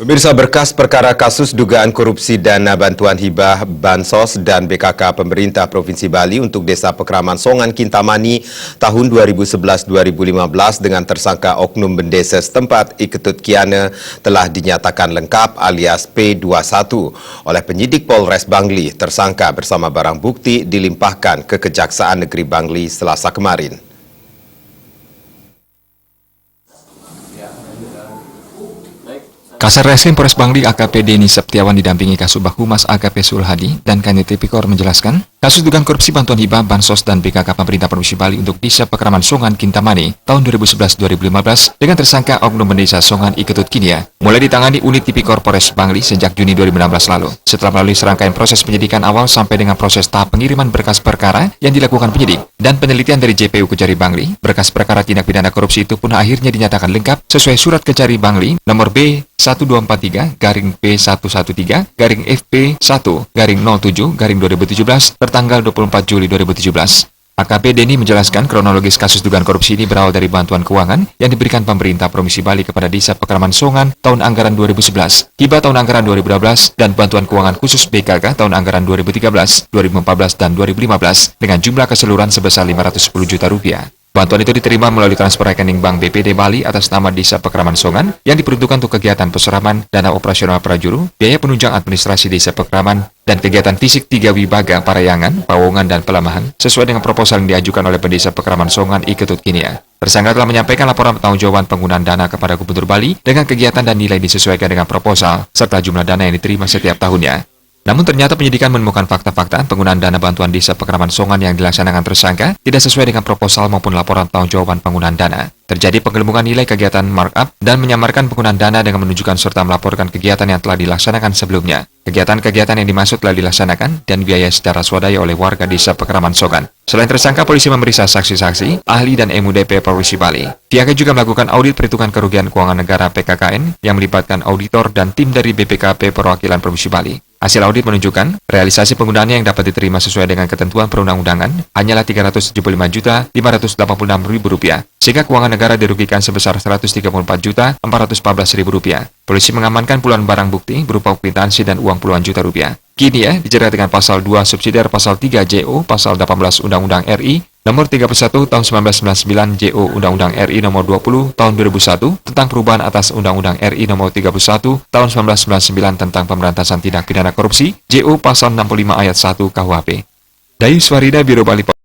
Pemirsa, berkas perkara kasus dugaan korupsi dana bantuan hibah, Bansos dan BKK pemerintah Provinsi Bali untuk Desa Pekraman Songan Kintamani tahun 2011-2015 dengan tersangka oknum bendesa setempat Iketut Kiana telah dinyatakan lengkap alias P21 oleh penyidik Polres Bangli. Tersangka bersama barang bukti dilimpahkan ke Kejaksaan Negeri Bangli Selasa kemarin. Kasar Reskrim Polres Bangli AKP Deni Septiawan didampingi Kasubag Humas AKP Sulhadi dan Kanit Tipikor menjelaskan, kasus dugaan korupsi bantuan hibah, Bansos dan BKK pemerintah Provinsi Bali untuk Desa Pekraman Songan Kintamani tahun 2011-2015 dengan tersangka oknum bendesa Songan Iketut Kiana mulai ditangani unit Tipikor Polres Bangli sejak Juni 2016 lalu. Setelah melalui serangkaian proses penyidikan awal sampai dengan proses tahap pengiriman berkas perkara yang dilakukan penyidik dan penelitian dari JPU Kejari Bangli, berkas perkara tindak pidana korupsi itu pun akhirnya dinyatakan lengkap sesuai surat Kejari Bangli nomor B 1243 garing P113 garing FP 1 garing 07 garing 2017 tertanggal 24 Juli 2017. AKP Deni menjelaskan kronologis kasus dugaan korupsi ini berawal dari bantuan keuangan yang diberikan pemerintah Provinsi Bali kepada Desa Pekraman Songan tahun anggaran 2011, hibah tahun anggaran 2012, dan bantuan keuangan khusus BKK tahun anggaran 2013, 2014, dan 2015 dengan jumlah keseluruhan sebesar 510 juta rupiah. Bantuan itu diterima melalui transfer rekening Bank BPD Bali atas nama Desa Pekraman Songan yang diperuntukkan untuk kegiatan peseraman, dana operasional prajuru, biaya penunjang administrasi Desa Pekraman, dan kegiatan fisik 3 wibaga, parayangan, pawongan, dan pelamahan sesuai dengan proposal yang diajukan oleh Pendesa Pekraman Songan Iketut Kiana. Tersangka telah menyampaikan laporan pertanggungjawaban penggunaan dana kepada Gubernur Bali dengan kegiatan dan nilai disesuaikan dengan proposal serta jumlah dana yang diterima setiap tahunnya. Namun ternyata penyidikan menemukan fakta-fakta penggunaan dana bantuan Desa Pekraman Songan yang dilaksanakan tersangka tidak sesuai dengan proposal maupun laporan pertanggungjawaban penggunaan dana. Terjadi penggelembungan nilai kegiatan markup dan menyamarkan penggunaan dana dengan menunjukkan serta melaporkan kegiatan yang telah dilaksanakan sebelumnya. Kegiatan-kegiatan yang dimaksud telah dilaksanakan dan biaya secara swadaya oleh warga Desa Pekraman Songan. Selain tersangka, polisi memeriksa saksi-saksi, ahli dan MUDP Provinsi Bali. Pihaknya juga melakukan audit perhitungan kerugian keuangan negara PKKN yang melibatkan auditor dan tim dari BPKP Perwakilan Provinsi Bali. Hasil audit menunjukkan realisasi penggunaannya yang dapat diterima sesuai dengan ketentuan perundang-undangan hanyalah Rp375.586.000, sehingga keuangan negara dirugikan sebesar Rp134.414.000. Polisi mengamankan puluhan barang bukti berupa kwitansi dan uang puluhan juta rupiah. Kini dijerat dengan pasal 2 subsidiar pasal 3 JO pasal 18 Undang-Undang RI nomor 31 tahun 1999 JO Undang-Undang RI nomor 20 tahun 2001 tentang perubahan atas Undang-Undang RI nomor 31 tahun 1999 tentang pemberantasan tindak pidana korupsi JO pasal 65 ayat 1 KUHP. Dayu Swarida, Biro Bali